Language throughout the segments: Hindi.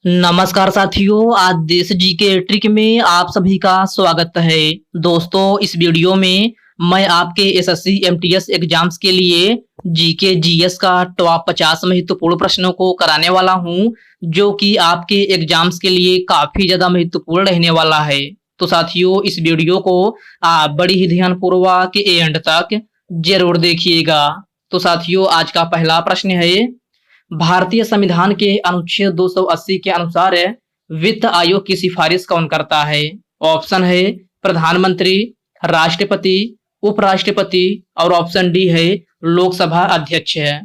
नमस्कार साथियों, आज देश जी के ट्रिक में आप सभी का स्वागत है। दोस्तों, इस वीडियो में मैं आपके एसएससी एमटीएस एग्जाम्स के लिए जीके जीएस का टॉप 50 महत्वपूर्ण प्रश्नों को कराने वाला हूं, जो कि आपके एग्जाम्स के लिए काफी ज्यादा महत्वपूर्ण रहने वाला है। तो साथियों, इस वीडियो को आप बड़ी ही ध्यानपूर्वक एंड तक जरूर देखिएगा। तो साथियों, आज का पहला प्रश्न है, भारतीय संविधान के अनुच्छेद 280 के अनुसार वित्त आयोग की सिफारिश कौन करता है? ऑप्शन है प्रधानमंत्री, राष्ट्रपति, उपराष्ट्रपति और ऑप्शन डी है लोकसभा अध्यक्ष है।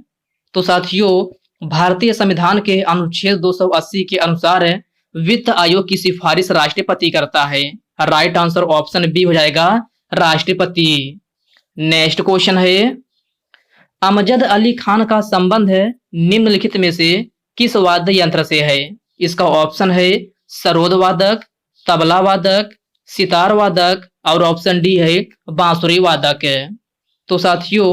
तो साथियों, भारतीय संविधान के अनुच्छेद 280 के अनुसार वित्त आयोग की सिफारिश राष्ट्रपति करता है। राइट आंसर ऑप्शन बी हो जाएगा, राष्ट्रपति। नेक्स्ट क्वेश्चन है, अमजद अली खान का संबंध निम्नलिखित में से किस वाद्य यंत्र से है? इसका ऑप्शन है सरोद वादक, तबला वादक, सितार वादक और ऑप्शन डी है बांसुरी वादक है। तो साथियों,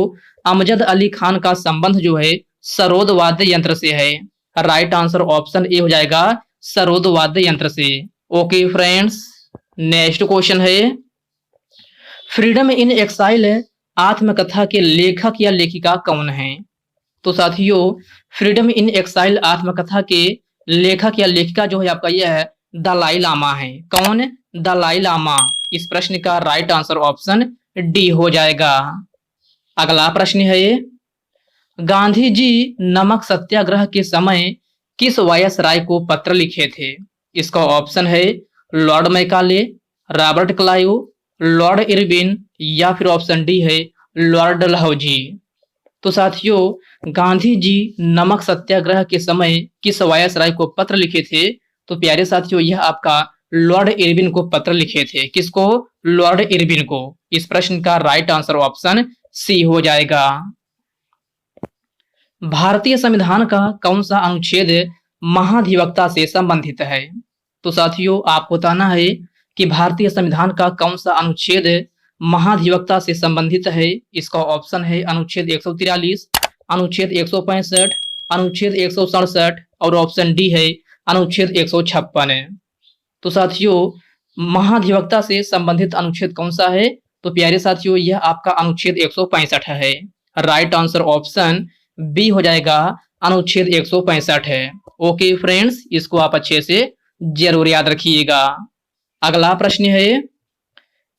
अमजद अली खान का संबंध जो है सरोद वाद्य यंत्र से है। राइट आंसर ऑप्शन ए हो जाएगा, सरोद वाद्य यंत्र से। ओके फ्रेंड्स, नेक्स्ट क्वेश्चन है, फ्रीडम इन एक्साइल आत्मकथा के लेखक या लेखिका कौन है? तो साथियों, फ्रीडम इन एक्साइल आत्मकथा के लेखक या लेखिका जो है आपका यह है दलाई लामा है। कौन? दलाई लामा। इस प्रश्न का राइट आंसर ऑप्शन डी हो जाएगा। अगला प्रश्न है, गांधी जी नमक सत्याग्रह के समय किस वायसराय को पत्र लिखे थे? इसका ऑप्शन है Lord Macaulay, Robert Clive, Lord Irwin या फिर ऑप्शन डी है लॉर्ड डलहौजी। तो साथियों, गांधी जी नमक सत्याग्रह के समय किस वायसराय को पत्र लिखे थे? तो प्यारे साथियों, यह आपका लॉर्ड इरविन को पत्र लिखे थे। किसको? लॉर्ड इरविन को। इस प्रश्न का राइट आंसर ऑप्शन सी हो जाएगा। भारतीय संविधान का कौन सा अनुच्छेद महाधिवक्ता से संबंधित है? तो साथियों, आपको बताना है कि भारतीय संविधान का कौन सा अनुच्छेद महाधिवक्ता से संबंधित है। इसका ऑप्शन है अनुच्छेद 143, अनुच्छेद 165, अनुच्छेद 167 और ऑप्शन डी है अनुच्छेद 156। तो साथियों, महाधिवक्ता से संबंधित अनुच्छेद कौन सा है? तो प्यारे साथियों, यह आपका अनुच्छेद 165 है। राइट आंसर ऑप्शन बी हो जाएगा, अनुच्छेद 165 है। ओके फ्रेंड्स, इसको आप अच्छे से जरूर याद रखिएगा। अगला प्रश्न है,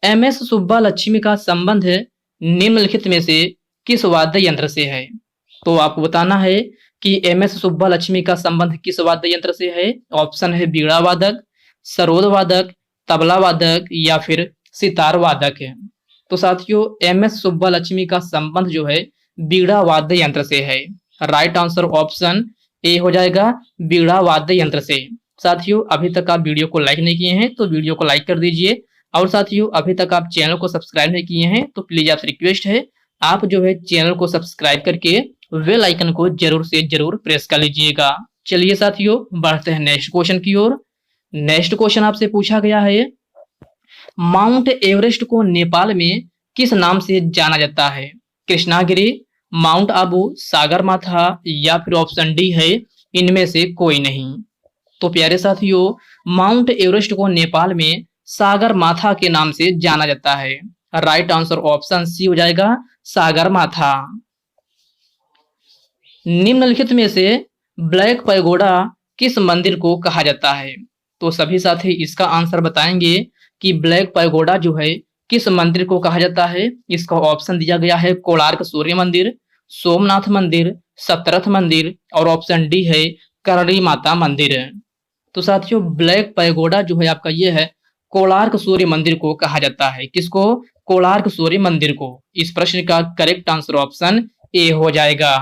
एमएस सुब्बालक्ष्मी का संबंध निम्नलिखित में से किस वाद्य यंत्र से है? तो आपको बताना है कि एमएस सुब्बालक्ष्मी का संबंध किस वाद्य यंत्र से है। ऑप्शन है बीड़ा वादक, सरोद वादक, तबला वादक या फिर सितार वादक है। तो साथियों, एमएस सुब्बालक्ष्मी का संबंध जो है बीड़ा वाद्य यंत्र से है। राइट आंसर ऑप्शन ए हो जाएगा, बीड़ा वाद्य यंत्र से। साथियों, अभी तक आप वीडियो को लाइक नहीं किए हैं तो वीडियो को लाइक कर दीजिए, और साथियों अभी तक आप चैनल को सब्सक्राइब नहीं किए हैं तो प्लीज आपसे रिक्वेस्ट है, आप जो है चैनल को सब्सक्राइब करके बेल आइकन को जरूर से जरूर प्रेस कर लीजिएगा। चलिए साथियों, बढ़ते हैं नेक्स्ट क्वेश्चन की ओर। नेक्स्ट क्वेश्चन आपसे पूछा गया है, माउंट एवरेस्ट को नेपाल में किस नाम से जाना जाता है? कृष्णागिरी, माउंट आबू, सागरमाथा या फिर ऑप्शन डी है इनमें से कोई नहीं। तो प्यारे साथियों, माउंट एवरेस्ट को नेपाल में सागरमाथा के नाम से जाना जाता है। राइट आंसर ऑप्शन सी हो जाएगा, सागरमाथा। निम्नलिखित में से ब्लैक पैगोडा किस मंदिर को कहा जाता है? तो सभी साथी इसका आंसर बताएंगे कि ब्लैक पैगोडा जो है किस मंदिर को कहा जाता है। इसका ऑप्शन दिया गया है कोणार्क सूर्य मंदिर, सोमनाथ मंदिर, सप्तरथ मंदिर और ऑप्शन डी है करणी माता मंदिर। तो साथियों, ब्लैक पैगोडा जो है आपका ये है कोणार्क सूर्य मंदिर को कहा जाता है। किसको? कोणार्क सूर्य मंदिर को। इस प्रश्न का करेक्ट आंसर ऑप्शन ए हो जाएगा।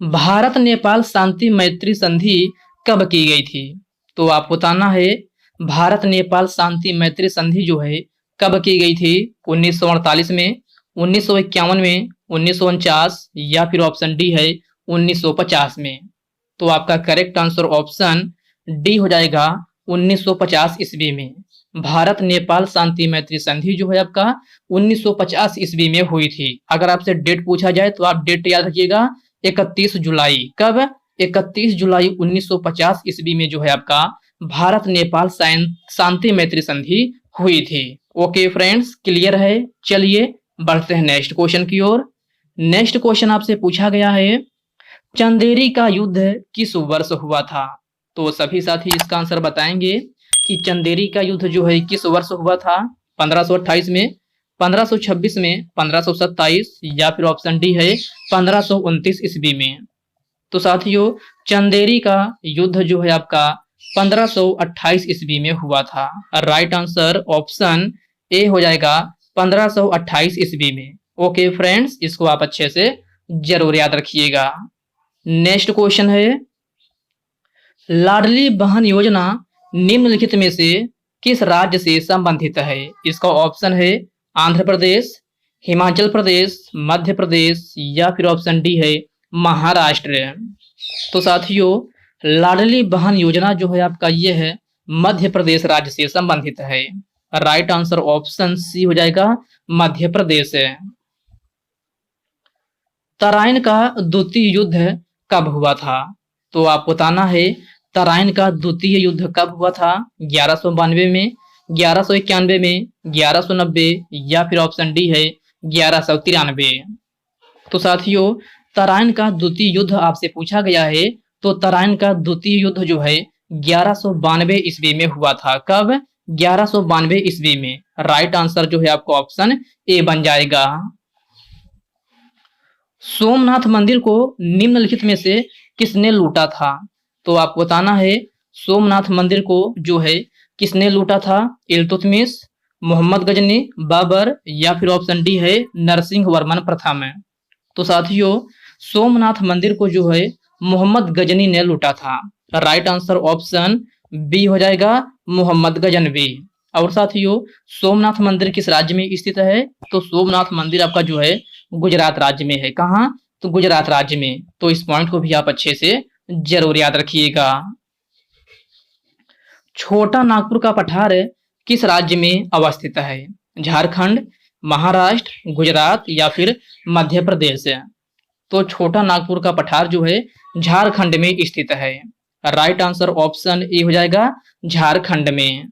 भारत नेपाल शांति मैत्री संधि कब की गई थी? तो आपको बताना है, भारत नेपाल शांति मैत्री संधि जो है कब की गई थी? 1948 में, 1951 में, 1949 या फिर ऑप्शन डी है 1950 में। तो आपका करेक्ट आंसर ऑप्शन डी हो जाएगा, 1950 ईस्वी में। भारत नेपाल शांति मैत्री संधि जो है आपका 1950 ईस्वी में हुई थी। अगर आपसे डेट पूछा जाए तो आप डेट याद रखिएगा, 31 जुलाई। कब? 31 जुलाई 1950 ईस्वी में जो है आपका भारत नेपाल शांति मैत्री संधि हुई थी। ओके फ्रेंड्स, क्लियर है। चलिए बढ़ते हैं नेक्स्ट क्वेश्चन की ओर। नेक्स्ट क्वेश्चन आपसे पूछा गया है, चंदेरी का युद्ध किस वर्ष हुआ था? तो सभी साथी इसका आंसर बताएंगे कि चंदेरी का युद्ध जो है किस वर्ष हुआ था। 1528 में, 1526 में, 1527 या फिर ऑप्शन डी है 1529 ईस्वी में। तो साथियों चंदेरी का युद्ध जो है आपका 1528 ईस्वी में हुआ था। राइट आंसर ऑप्शन ए हो जाएगा 1528 ईस्वी में। ओके फ्रेंड्स, इसको आप अच्छे से जरूर याद रखिएगा। नेक्स्ट क्वेश्चन है, लाडली बहन योजना निम्नलिखित में से किस राज्य से संबंधित है? इसका ऑप्शन है आंध्र प्रदेश, हिमाचल प्रदेश, मध्य प्रदेश या फिर ऑप्शन डी है महाराष्ट्र। तो साथियों लाडली बहन योजना जो है आपका ये है मध्य प्रदेश राज्य से संबंधित है। राइट आंसर ऑप्शन सी हो जाएगा मध्य प्रदेश। तराइन का द्वितीय युद्ध कब हुआ था? तो आप बताना है तराइन का द्वितीय युद्ध कब हुआ था। 1192 में, 1191 में, 1190 या फिर ऑप्शन डी है 1193। तो साथियों तराइन का द्वितीय युद्ध आपसे पूछा गया है, तो तराइन का द्वितीय युद्ध जो है 1192 ईस्वी में हुआ था। कब? 1192 ईस्वी में। राइट आंसर जो है आपको ऑप्शन ए बन जाएगा। सोमनाथ मंदिर को निम्नलिखित में से किसने लूटा था? तो आपको बताना है सोमनाथ मंदिर को जो है किसने लूटा था। इल्तुतमिश, मोहम्मद गजनी, बाबर या फिर ऑप्शन डी है नरसिंह वर्मन प्रथम। तो साथियों सोमनाथ मंदिर को जो है मोहम्मद गजनी ने लूटा था। राइट आंसर ऑप्शन बी हो जाएगा मोहम्मद गजनवी। और साथियों सोमनाथ मंदिर किस राज्य में स्थित है? तो सोमनाथ मंदिर आपका जो है गुजरात राज्य में है। कहाँ? तो गुजरात राज्य में। तो इस पॉइंट को भी आप अच्छे से जरूर याद रखिएगा। छोटा नागपुर का पठार किस राज्य में अवस्थित है? झारखंड, महाराष्ट्र, गुजरात या फिर मध्य प्रदेश। तो छोटा नागपुर का पठार जो है झारखंड में स्थित है। राइट आंसर ऑप्शन ए हो जाएगा झारखंड में।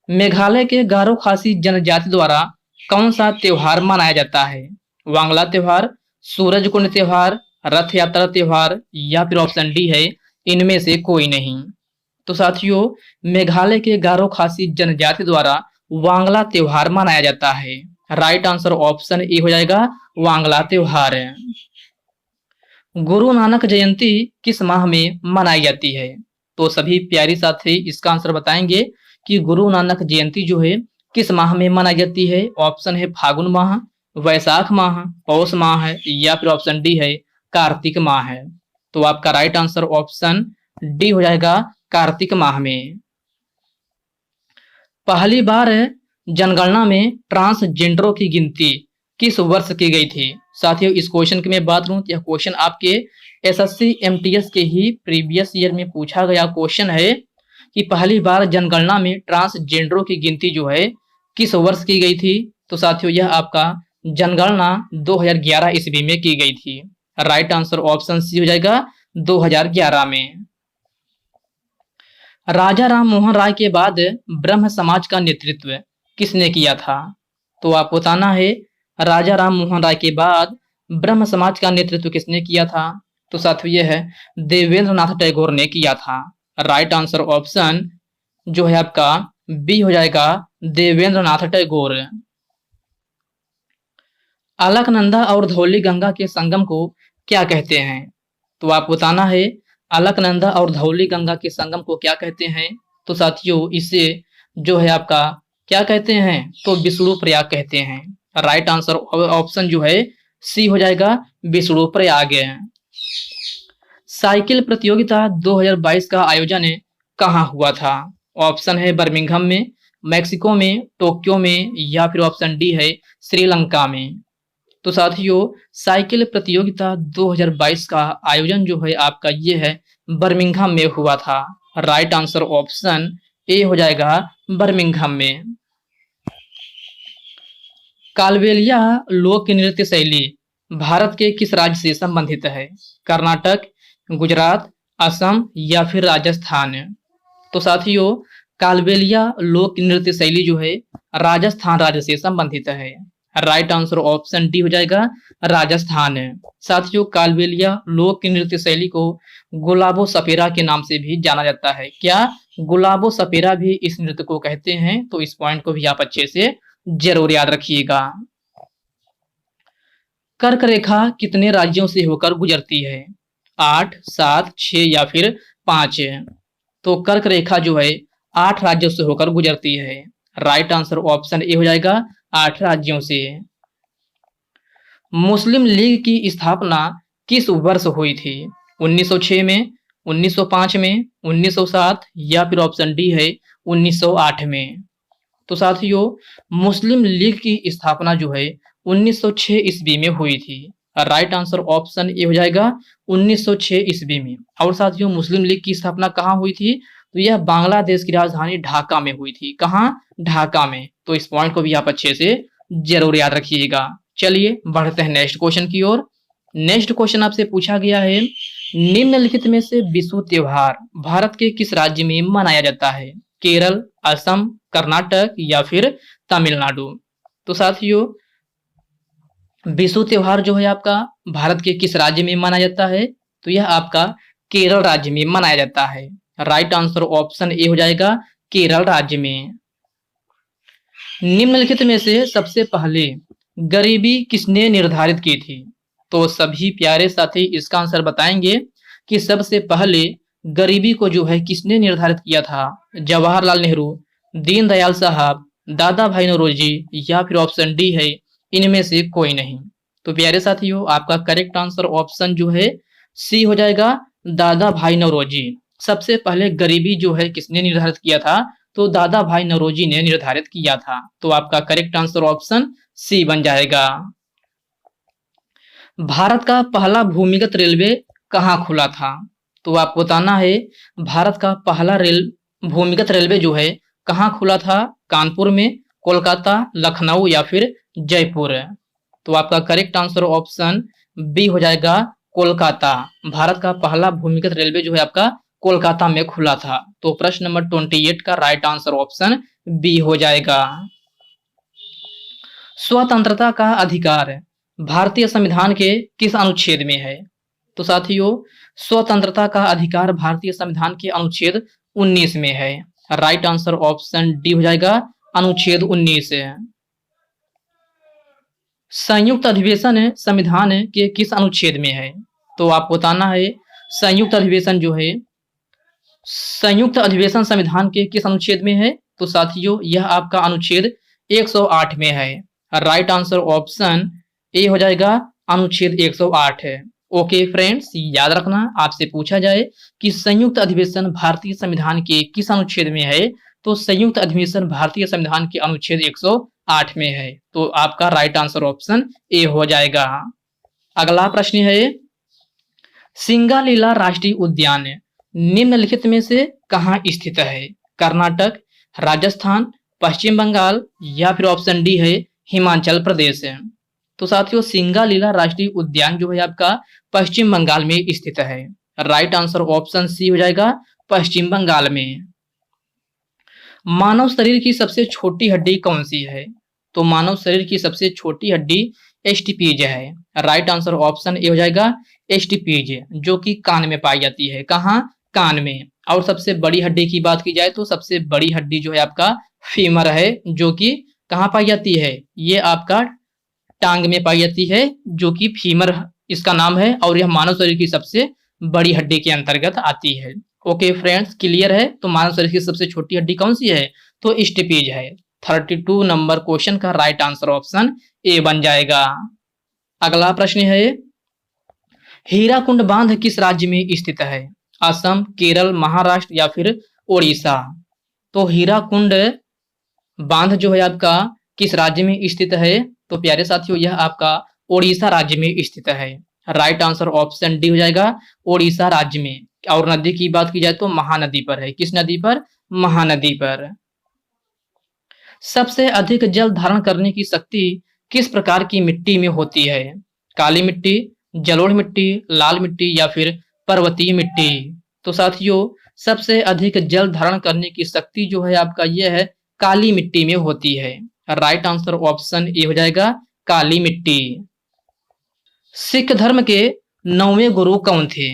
मेघालय के गारो खासी जनजाति द्वारा कौन सा त्योहार मनाया जाता है? वांगला त्योहार, सूरज कुंड त्योहार, रथ यात्रा त्योहार या फिर ऑप्शन डी है इनमें से कोई नहीं। तो साथियों मेघालय के गारो खासी जनजाति द्वारा वांगला त्योहार मनाया जाता है। राइट आंसर ऑप्शन ए हो जाएगा वांगला त्योहार। गुरु नानक जयंती किस माह में मनाई जाती है? तो सभी प्यारी साथी इसका आंसर बताएंगे कि गुरु नानक जयंती जो है किस माह में मनाई जाती है। ऑप्शन है फागुन माह, वैशाख माह, पौष माह है या फिर ऑप्शन डी है कार्तिक माह है। तो आपका राइट आंसर ऑप्शन डी हो जाएगा कार्तिक माह में। पहली बार जनगणना में ट्रांसजेंडरों की गिनती किस वर्ष की गई थी? साथियों इस क्वेश्चन की मैं बात करूं तो यह क्वेश्चन आपके एसएससी एमटीएस के ही प्रीवियस ईयर में पूछा गया क्वेश्चन है कि पहली बार जनगणना में ट्रांसजेंडरों की गिनती जो है किस वर्ष की गई थी। तो साथियों यह आपका जनगणना 2011 ईस्वी में की गई थी। राइट आंसर ऑप्शन सी हो जाएगा 2011 में। राजा राम मोहन राय के बाद ब्रह्म समाज का नेतृत्व किसने किया था? तो आप बताना है राजा राम मोहन राय के बाद ब्रह्म समाज का नेतृत्व किसने किया था? तो साथियों यह है देवेंद्र नाथ टैगोर ने किया था। राइट आंसर ऑप्शन जो है आपका बी हो जाएगा देवेंद्र नाथ टैगोर। अलकनंदा और धौली गंगा के संगम को क्या कहते हैं? तो आप बताना है अलकनंदा और धौली गंगा के संगम को क्या कहते हैं। तो साथियों इसे जो है आपका क्या कहते हैं? तो विष्णु प्रयाग कहते हैं। राइट आंसर ऑप्शन जो है सी हो जाएगा विष्णु प्रयाग। साइकिल प्रतियोगिता 2022 का आयोजन कहाँ हुआ था? ऑप्शन है बर्मिंघम में, मैक्सिको में, टोक्यो में या फिर ऑप्शन डी है श्रीलंका में। तो साथियों साइकिल प्रतियोगिता 2022 का आयोजन जो है आपका ये है बर्मिंघम में हुआ था। राइट आंसर ऑप्शन ए हो जाएगा बर्मिंघम में। कालबेलिया लोक नृत्य शैली भारत के किस राज्य से संबंधित है? कर्नाटक, गुजरात, असम या फिर राजस्थान? तो साथियों, कालबेलिया लोक नृत्य शैली जो है राजस्थान राज्य से संबंधित है। राइट आंसर ऑप्शन डी हो जाएगा, राजस्थान। साथियों, कालबेलिया लोक नृत्य शैली को गुलाबो सपेरा के नाम से भी जाना जाता है। क्या? गुलाबो सपेरा भी इस नृत्य को कहते हैं। तो इस पॉइंट को भी आप अच्छे से जरूर याद रखिएगा। कर्क रेखा कितने राज्यों से होकर गुजरती है? 8, 7, 6 या फिर 5? तो कर्क रेखा जो है 8 राज्यों से होकर गुजरती है। राइट आंसर ऑप्शन ए हो जाएगा, 8 राज्यों से। मुस्लिम लीग की स्थापना किस वर्ष हुई थी? 1906 में, 1905 में, 1907 या फिर ऑप्शन डी है 1908 में? तो साथियों, मुस्लिम लीग की स्थापना जो है 1906 ईस्वी में हुई थी। राइट आंसर ऑप्शन ए हो जाएगा, 1906 ईस्वी में। और साथियों, मुस्लिम लीग की स्थापना कहाँ हुई थी? तो यह बांग्लादेश की राजधानी ढाका में हुई थी। कहाँ? ढाका में। तो इस पॉइंट को भी आप अच्छे से जरूर याद रखिएगा। चलिए बढ़ते हैं नेक्स्ट क्वेश्चन की ओर। नेक्स्ट क्वेश्चन आपसे पूछा गया है, निम्नलिखित में से विषु त्योहार भारत के किस राज्य में मनाया जाता है? केरल, असम, कर्नाटक या फिर तमिलनाडु? तो साथियों, विषु त्योहार जो है आपका भारत के किस राज्य में मनाया जाता है? तो यह आपका केरल राज्य में मनाया जाता है। राइट आंसर ऑप्शन ए हो जाएगा, केरल राज्य में। निम्नलिखित में से सबसे पहले गरीबी किसने निर्धारित की थी? तो सभी प्यारे साथी इसका आंसर बताएंगे कि सबसे पहले गरीबी को जो है किसने निर्धारित किया था? जवाहरलाल नेहरू, दीनदयाल साहब, दादा भाई नौरोजी या फिर ऑप्शन डी है इनमें से कोई नहीं? तो प्यारे साथियों, आपका करेक्ट आंसर ऑप्शन जो है सी हो जाएगा, दादा भाई नौरोजी। सबसे पहले गरीबी जो है किसने निर्धारित किया था? तो दादा भाई नौरोजी ने निर्धारित किया था। तो आपका करेक्ट आंसर ऑप्शन सी बन जाएगा। भारत का पहला भूमिगत रेलवे कहाँ खुला था? तो आपको बताना है भारत का पहला भूमिगत रेलवे जो है कहाँ खुला था? कानपुर में, कोलकाता, लखनऊ या फिर जयपुर? तो आपका करेक्ट आंसर ऑप्शन बी हो जाएगा, कोलकाता। भारत का पहला भूमिगत रेलवे जो है आपका कोलकाता में खुला था। तो प्रश्न नंबर 28 का राइट आंसर ऑप्शन बी हो जाएगा। स्वतंत्रता का अधिकार भारतीय संविधान के किस अनुच्छेद में है? तो साथियों, स्वतंत्रता का अधिकार भारतीय संविधान के अनुच्छेद 19 में है। राइट आंसर ऑप्शन डी हो जाएगा, अनुच्छेद 19। संयुक्त अधिवेशन संविधान के किस अनुच्छेद में है? तो आपको बताना है संयुक्त अधिवेशन जो है संयुक्त अधिवेशन संविधान के किस अनुच्छेद में है? तो साथियों, यह आपका अनुच्छेद 108 में है। राइट आंसर ऑप्शन ए हो जाएगा, अनुच्छेद 108 है। ओके फ्रेंड्स, याद रखना आपसे पूछा जाए कि संयुक्त अधिवेशन भारतीय संविधान के किस अनुच्छेद में है? तो संयुक्त अधिवेशन भारतीय संविधान के अनुच्छेद 108 में है। तो आपका राइट आंसर ऑप्शन ए हो जाएगा। अगला प्रश्न है, सिंगालीला राष्ट्रीय उद्यान निम्नलिखित में से कहाँ स्थित है? कर्नाटक, राजस्थान, पश्चिम बंगाल या फिर ऑप्शन डी है हिमाचल प्रदेश? तो साथियों, सिंगालीला राष्ट्रीय उद्यान जो है आपका पश्चिम बंगाल में स्थित है। राइट आंसर ऑप्शन सी हो जाएगा, पश्चिम बंगाल में। मानव शरीर की सबसे छोटी हड्डी कौन सी है? तो मानव शरीर की सबसे छोटी हड्डी एस्टिपीज है। राइट आंसर ऑप्शन ए हो जाएगा, एस्टिपीज, जो कि कान में पाई जाती है। कहाँ? कान में। और सबसे बड़ी हड्डी की बात की जाए तो सबसे बड़ी हड्डी जो है आपका फीमर है, जो कि कहाँ पाई जाती है? ये आपका टांग में पाई जाती है, जो कि फीमर इसका नाम है, और यह मानव शरीर की सबसे बड़ी हड्डी के अंतर्गत आती है। ओके फ्रेंड्स, क्लियर है? तो मानव शरीर की सबसे छोटी हड्डी कौन सी है? तो स्टेपीज है। 32 नंबर क्वेश्चन का राइट आंसर ऑप्शन ए बन जाएगा। अगला प्रश्न है, हीराकुंड बांध किस राज्य में स्थित है? असम, केरल, महाराष्ट्र या फिर ओडिशा? तो हीराकुंड बांध जो है आपका किस राज्य में स्थित है? तो प्यारे साथियों, यह आपका ओडिशा राज्य में स्थित है। राइट आंसर ऑप्शन डी हो जाएगा, ओडिशा राज्य में। और नदी की बात की जाए तो महानदी पर है। किस नदी पर? महानदी पर। सबसे अधिक जल धारण करने की शक्ति किस प्रकार की मिट्टी में होती है? काली मिट्टी, जलोढ़ मिट्टी, लाल मिट्टी या फिर पर्वतीय मिट्टी। तो साथियों सबसे अधिक जल धारण करने की शक्ति जो है आपका यह है काली मिट्टी में होती है। राइट आंसर ऑप्शन ए हो जाएगा काली मिट्टी। सिख धर्म के 9वें गुरु कौन थे?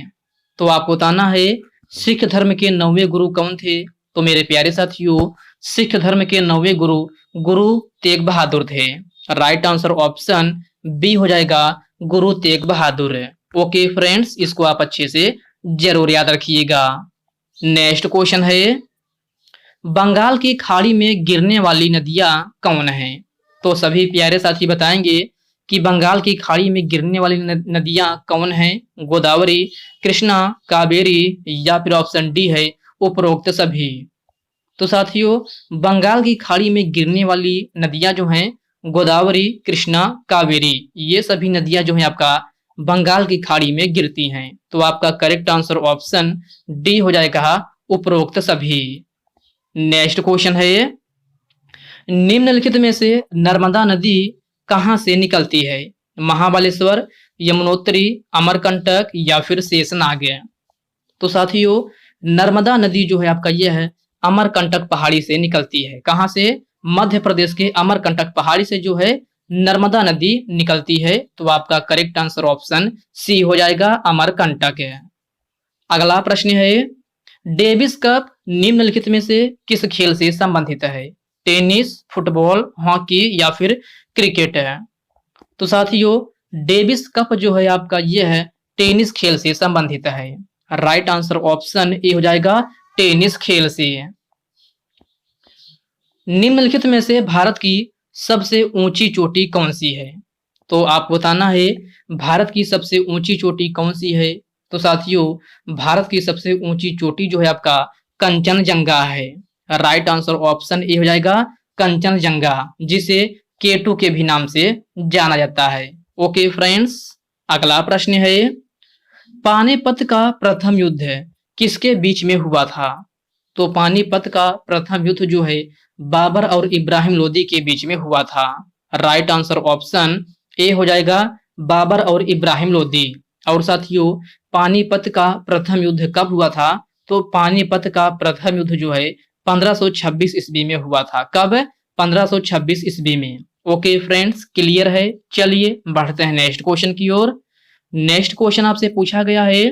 तो आपको बताना है सिख धर्म के 9वें गुरु कौन थे। तो मेरे प्यारे साथियों सिख धर्म के 9वें गुरु गुरु तेग बहादुर थे। राइट आंसर ऑप्शन बी हो जाएगा गुरु तेग बहादुर। ओके फ्रेंड्स, इसको आप अच्छे से जरूर याद रखिएगा। नेक्स्ट क्वेश्चन है बंगाल की खाड़ी में गिरने वाली नदियां कौन हैं? तो सभी प्यारे साथी बताएंगे कि बंगाल की खाड़ी में गिरने वाली नदियां कौन हैं? गोदावरी, कृष्णा, कावेरी या फिर ऑप्शन डी है उपरोक्त सभी। तो साथियों बंगाल की खाड़ी में गिरने वाली नदियां जो हैं गोदावरी, कृष्णा, कावेरी, ये सभी नदियां जो हैं आपका बंगाल की खाड़ी में गिरती हैं। तो आपका करेक्ट आंसर ऑप्शन डी हो जाएगा उपरोक्त सभी। नेक्स्ट क्वेश्चन है निम्नलिखित में से नर्मदा नदी कहां से निकलती है? महाबलेश्वर, यमुनोत्री, अमरकंटक या फिर शेषनाग। तो साथियों नर्मदा नदी जो है आपका यह है अमरकंटक पहाड़ी से निकलती है। कहां से? मध्य प्रदेश के अमरकंटक पहाड़ी से जो है नर्मदा नदी निकलती है। तो आपका करेक्ट आंसर ऑप्शन सी हो जाएगा अमरकंटक है। अगला प्रश्न है डेविस कप निम्नलिखित में से किस खेल से संबंधित है? टेनिस, फुटबॉल, हॉकी या फिर क्रिकेट है। तो साथियों डेविस कप जो है आपका यह है टेनिस खेल से संबंधित है। राइट आंसर ऑप्शन ए हो जाएगा टेनिस खेल से। निम्नलिखित में से भारत की सबसे ऊंची चोटी कौन सी है? तो आप बताना है भारत की सबसे ऊंची चोटी कौन सी है। तो साथियों भारत की सबसे ऊंची चोटी जो है आपका कंचनजंगा है। राइट आंसर ऑप्शन ए हो जाएगा कंचनजंगा, जिसे केटू के भी नाम से जाना जाता है। ओके फ्रेंड्स, अगला प्रश्न है पानीपत का प्रथम युद्ध किसके बीच में हुआ था? तो पानीपत का प्रथम युद्ध जो है बाबर और इब्राहिम लोदी के बीच में हुआ था। राइट आंसर ऑप्शन ए हो जाएगा बाबर और इब्राहिम लोदी। और साथियों पानीपत का प्रथम युद्ध कब हुआ था? तो पानीपत का प्रथम युद्ध जो है 1526 ईस्वी में हुआ था। कब? 1526 ईस्वी में। ओके फ्रेंड्स, क्लियर है। चलिए बढ़ते हैं नेक्स्ट क्वेश्चन की ओर। नेक्स्ट क्वेश्चन आपसे पूछा गया है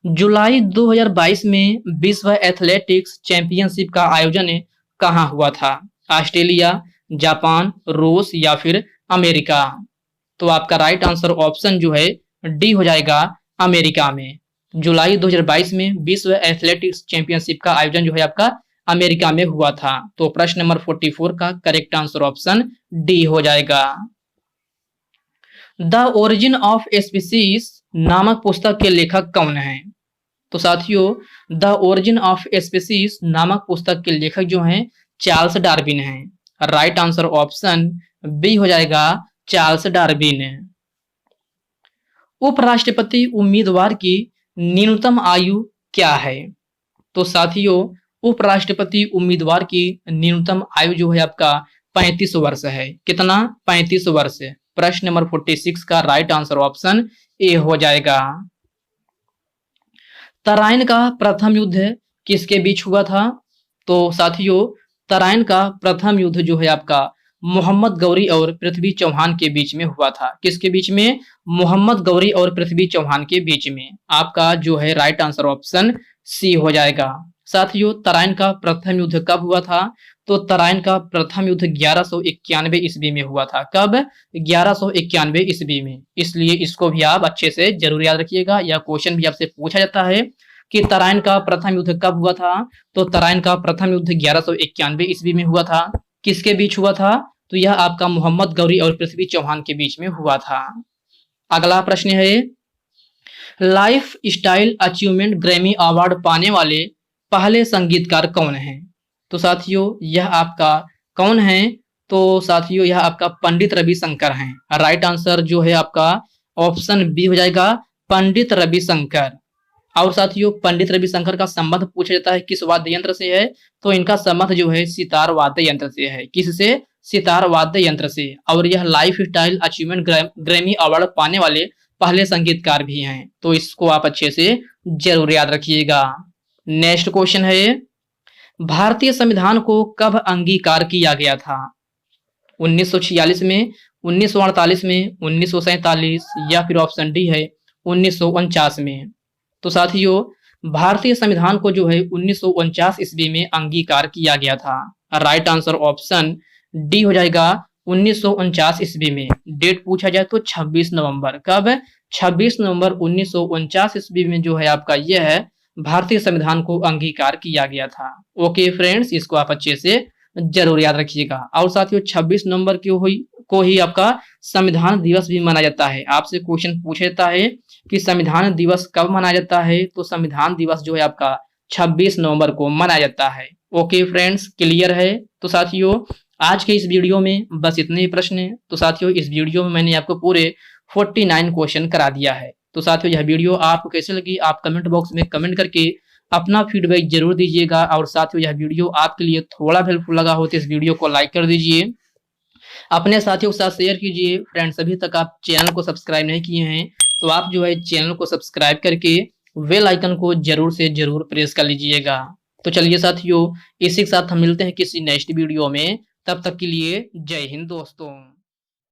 जुलाई 2022 में विश्व एथलेटिक्स चैंपियनशिप का आयोजन कहां हुआ था? ऑस्ट्रेलिया, जापान, रूस या फिर अमेरिका। तो आपका राइट आंसर ऑप्शन जो है डी हो जाएगा अमेरिका में। जुलाई 2022 में विश्व एथलेटिक्स चैंपियनशिप का आयोजन जो है आपका अमेरिका में हुआ था। तो प्रश्न नंबर 44 का करेक्ट आंसर ऑप्शन डी हो जाएगा। द ओरिजिन ऑफ स्पीसीज नामक पुस्तक के लेखक कौन है? तो साथियों द ओरिजिन ऑफ स्पीसीज नामक पुस्तक के लेखक जो हैं चार्ल्स डार्विन हैं। राइट आंसर ऑप्शन बी हो जाएगा चार्ल्स डार्विन। उपराष्ट्रपति उम्मीदवार की न्यूनतम आयु क्या है? तो साथियों उपराष्ट्रपति उम्मीदवार की न्यूनतम आयु जो है आपका 35 वर्ष है। कितना? 35 वर्ष। प्रश्न नंबर 46 का राइट आंसर ऑप्शन ए हो जाएगा। तराइन का प्रथम युद्ध किसके बीच हुआ था? तो साथियों तराइन का प्रथम युद्ध जो है आपका मोहम्मद गौरी और पृथ्वी चौहान के बीच में हुआ था। किसके बीच में? मोहम्मद गौरी और पृथ्वी चौहान के बीच में। आपका जो है राइट आंसर ऑप्शन सी हो जाएगा। साथियों तराइन का प्रथम युद्ध कब हुआ था? तो तराइन का प्रथम युद्ध 1191 ईस्वी में हुआ था। कब? 1191 ईस्वी में। इसलिए इसको भी आप अच्छे से जरूर याद रखिएगा। यह क्वेश्चन भी आपसे पूछा जाता है कि तराइन का प्रथम युद्ध कब हुआ था? तो तराइन का प्रथम युद्ध 1191 ईस्वी में हुआ था। किसके बीच हुआ था? तो यह आपका मोहम्मद गौरी और पृथ्वी चौहान के बीच में हुआ था। अगला प्रश्न है life style achievement Grammy award पाने वाले पहले संगीतकार कौन हैं? तो साथियों यह आपका कौन है? तो साथियों यह आपका पंडित रविशंकर हैं। राइट आंसर जो है आपका ऑप्शन बी हो जाएगा पंडित रविशंकर। और साथियों पंडित रविशंकर का संबंध पूछा जाता है किस वाद्य यंत्र से है? तो इनका संबंध जो है सितार वाद्य यंत्र से है। किससे? सितार वाद्य यंत्र से और यह life style achievement Grammy award पाने वाले पहले संगीतकार भी हैं। तो इसको आप अच्छे से जरूर याद रखिएगा। नेक्स्ट क्वेश्चन है, भारतीय संविधान को कब अंगीकार किया गया था? 1946 में, 1948 में, 1947 या फिर ऑप्शन डी है 1949 में। तो साथियों, भारतीय संविधान को जो है 1949 ईस्वी में अंगीकार किया गया था। राइट आंसर ऑप्शन डी हो जाएगा 1949 ईस्वी में। डेट पूछा जाए तो 26 नवंबर। कब? 26 नवंबर 1949 ईस्वी में जो है आपका यह है भारतीय संविधान को अंगीकार किया गया था। ओके फ्रेंड्स, इसको आप अच्छे से जरूर याद रखिएगा। और साथियों, 26 नवंबर को ही आपका संविधान दिवस भी मनाया जाता है। आपसे क्वेश्चन पूछ लेता है कि संविधान दिवस कब मनाया जाता है, तो संविधान दिवस जो है आपका 26 नवंबर को मनाया जाता है। ओके फ्रेंड्स, क्लियर है? तो साथियों, आज के इस वीडियो में बस इतने ही प्रश्न हैं। तो साथियों, इस वीडियो में मैंने आपको पूरे 49 क्वेश्चन करा दिया है। तो साथियों, यह वीडियो आपको कैसे लगी आप कमेंट बॉक्स में कमेंट करके अपना फीडबैक जरूर दीजिएगा। और साथियों, यह वीडियो आपके लिए थोड़ा हेल्पफुल लगा हो तो इस वीडियो को लाइक कर दीजिए, अपने साथियों के साथ शेयर कीजिए। फ्रेंड्स, अभी तक आप चैनल को सब्सक्राइब नहीं किए हैं तो आप जो है चैनल को सब्सक्राइब करके बेल आइकन को जरूर से जरूर प्रेस कर लीजिएगा। तो चलिए साथियों, इसी के साथ हम मिलते हैं किसी नेक्स्ट वीडियो में। तब तक के लिए जय हिंद दोस्तों।